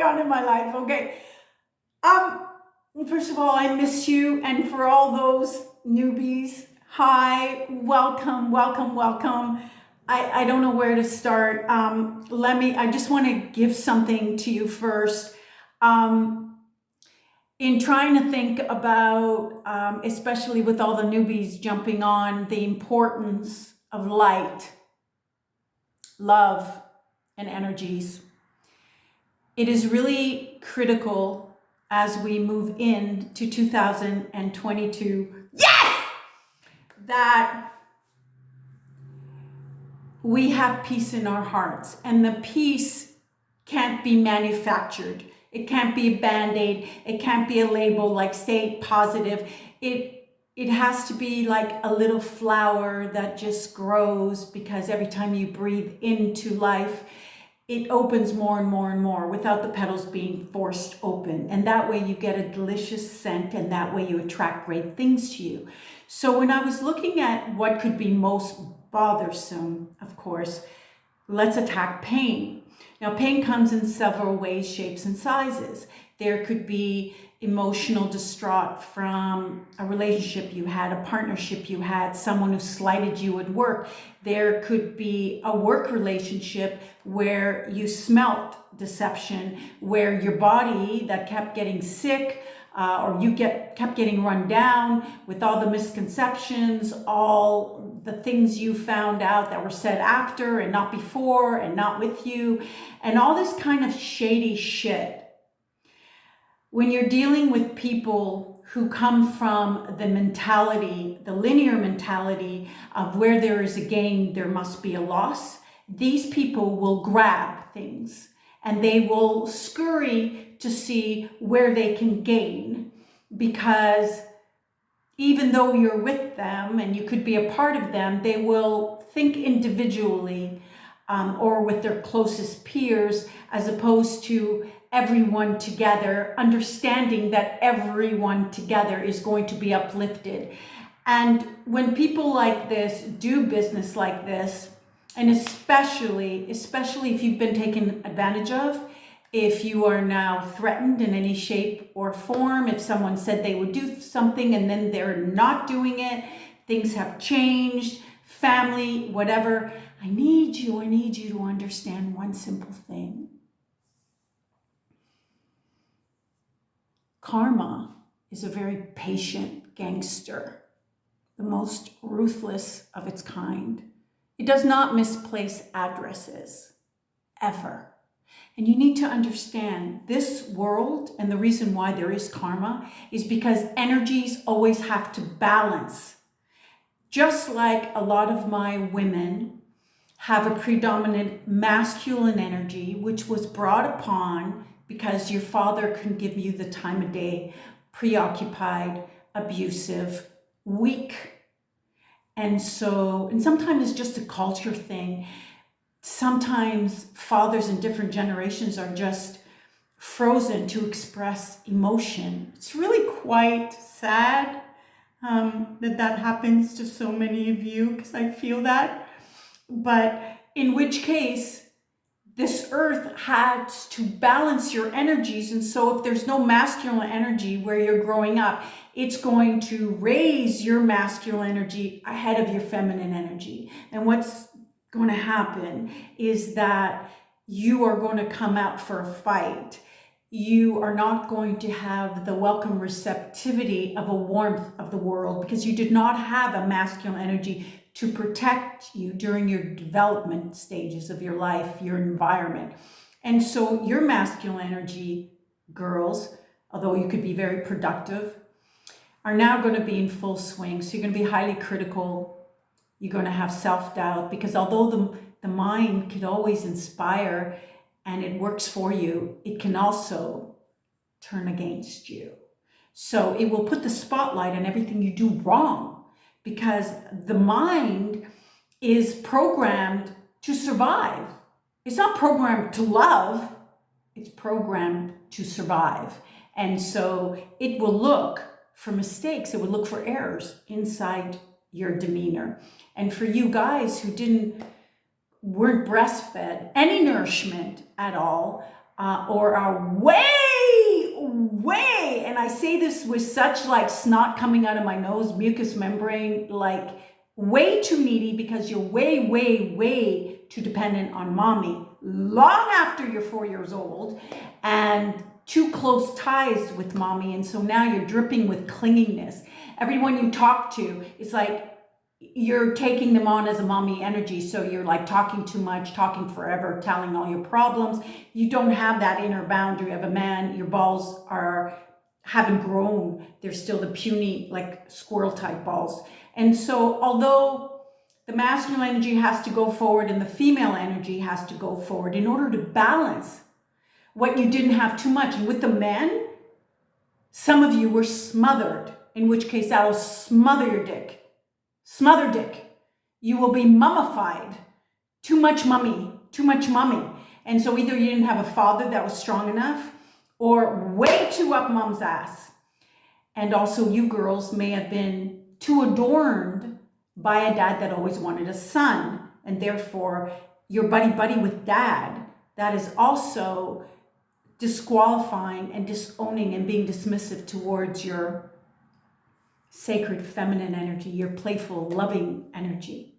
on in my life. Okay. First of all, I miss you. And for all those newbies, hi, welcome, welcome, welcome. I don't know where to start. I just want to give something to you first. In trying to think about, especially with all the newbies jumping on, the importance of light, love, and energies, it is really critical as we move into 2022, yes, that we have peace in our hearts. And the peace can't be manufactured. It can't be a Band-Aid. It can't be a label like stay positive. It has to be like a little flower that just grows, because every time you breathe into life, it opens more and more and more without the petals being forced open. And that way you get a delicious scent, and that way you attract great things to you. So when I was looking at what could be most bothersome, of course, let's attack pain. Now, pain comes in several ways, shapes, and sizes. There could be emotional distraught from a relationship you had, a partnership you had, someone who slighted you at work. There could be a work relationship where you smelt deception, where your body that kept getting sick, or you kept getting run down with all the misconceptions, all the things you found out that were said after and not before and not with you, and all this kind of shady shit. When you're dealing with people who come from the mentality, the linear mentality of where there is a gain, there must be a loss, these people will grab things and they will scurry to see where they can gain, because even though you're with them and you could be a part of them, they will think individually or with their closest peers, as opposed to everyone together, understanding that everyone together is going to be uplifted. And when people like this do business like this, and especially if you've been taken advantage of, if you are now threatened in any shape or form, if someone said they would do something and then they're not doing it, things have changed, family, whatever, I need you to understand one simple thing. Karma is a very patient gangster, the most ruthless of its kind. It does not misplace addresses, ever. And you need to understand this world, and the reason why there is karma is because energies always have to balance. Just like a lot of my women have a predominant masculine energy, which was brought upon because your father couldn't give you the time of day, preoccupied, abusive, weak. And sometimes it's just a culture thing. Sometimes fathers in different generations are just frozen to express emotion. It's really quite sad that happens to so many of you, because I feel that. But in which case, this earth has to balance your energies. And so if there's no masculine energy where you're growing up, it's going to raise your masculine energy ahead of your feminine energy. And what's going to happen is that you are going to come out for a fight. You are not going to have the welcome receptivity of a warmth of the world, because you did not have a masculine energy to protect you during your development stages of your life, your environment. And so your masculine energy, girls, although you could be very productive, are now going to be in full swing. So you're going to be highly critical. You're going to have self-doubt, because although the mind could always inspire and it works for you, it can also turn against you. So it will put the spotlight on everything you do wrong, because the mind is programmed to survive. It's not programmed to love, it's programmed to survive. And so it will look for mistakes, it will look for errors inside your demeanor. And for you guys who weren't breastfed any nourishment at all, or are way, and I say this with such like snot coming out of my nose, mucous membrane, like way too needy because you're way too dependent on mommy long after you're 4 years old, and too close ties with mommy. And so now you're dripping with clinginess. Everyone you talk to, it's like you're taking them on as a mommy energy. So you're like talking too much, talking forever, telling all your problems. You don't have that inner boundary of a man. Your balls haven't grown. They're still the puny, like squirrel type balls. And so although the masculine energy has to go forward and the female energy has to go forward in order to balance what you didn't have too much. And with the men, some of you were smothered, in which case that'll smother your dick. Smother dick. You will be mummified. Too much mummy. And so either you didn't have a father that was strong enough, or way too up mom's ass. And also you girls may have been too adorned by a dad that always wanted a son. And therefore you're buddy with dad. That is also disqualifying and disowning and being dismissive towards your sacred feminine energy, your playful, loving energy.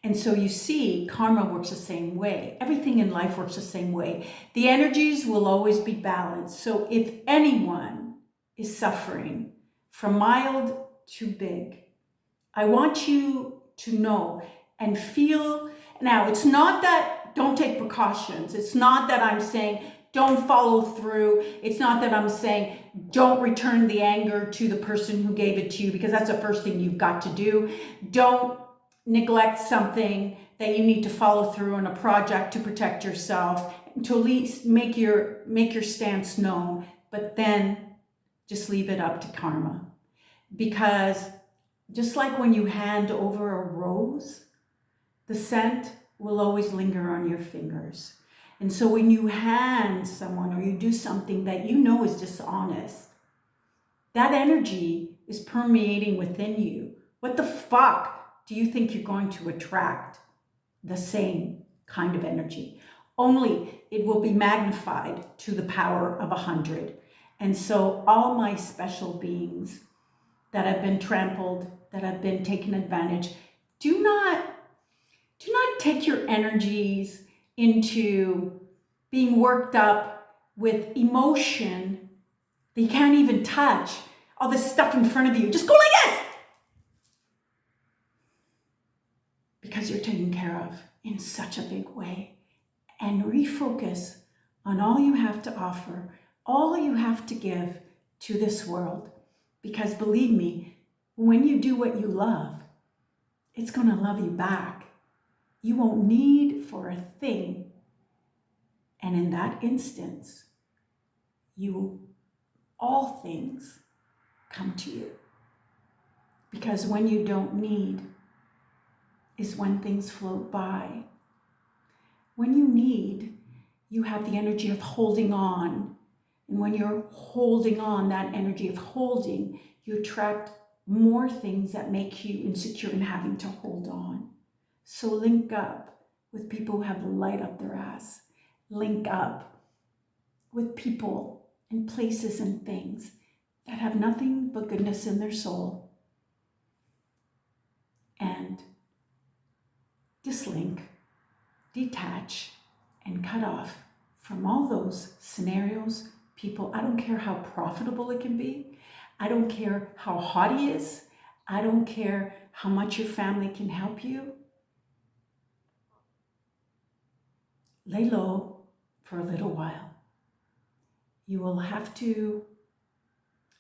And so you see, karma works the same way. Everything in life works the same way. The energies will always be balanced. So if anyone is suffering from mild to big, I want you to know and feel. Now, it's not that don't take precautions. It's not that I'm saying don't follow through. It's not that I'm saying don't return the anger to the person who gave it to you, because that's the first thing you've got to do. Don't neglect something that you need to follow through on a project to protect yourself, to at least make your stance known, but then just leave it up to karma. Because just like when you hand over a rose, the scent will always linger on your fingers. And so when you hand someone or you do something that you know is dishonest, that energy is permeating within you. What the fuck do you think you're going to attract? The same kind of energy. Only it will be magnified to the power of 100. And so all my special beings that have been trampled, that have been taken advantage, do not take your energies into being worked up with emotion that you can't even touch. All this stuff in front of you. Just go like this! Because you're taken care of in such a big way. And refocus on all you have to offer, all you have to give to this world. Because believe me, when you do what you love, it's going to love you back. You won't need for a thing. And in that instance, all things come to you. Because when you don't need is when things float by. When you need, you have the energy of holding on. And when you're holding on, that energy of holding, you attract more things that make you insecure in having to hold on. So link up with people who have the light up their ass. Link up with people and places and things that have nothing but goodness in their soul. And dislink, detach, and cut off from all those scenarios, people. I don't care how profitable it can be. I don't care how hot he is. I don't care how much your family can help you. Lay low for a little while. You will have to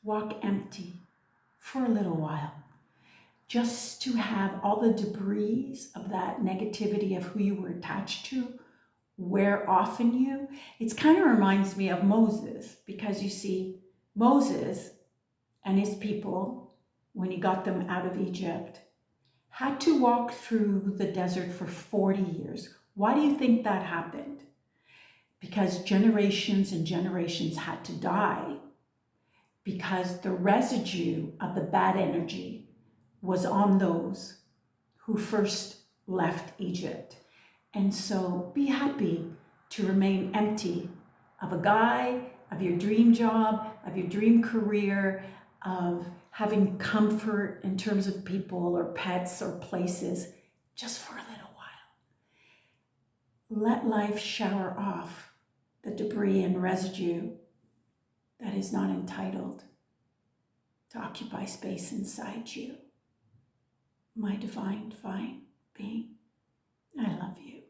walk empty for a little while, just to have all the debris of that negativity of who you were attached to wear off in you. It kind of reminds me of Moses, because you see, Moses and his people, when he got them out of Egypt, had to walk through the desert for 40 years. Why do you think that happened? Because generations and generations had to die, because the residue of the bad energy was on those who first left Egypt. And so be happy to remain empty of a guy, of your dream job, of your dream career, of having comfort in terms of people or pets or places, just for a little while. Let life shower off the debris and residue that is not entitled to occupy space inside you. My divine being, I love you.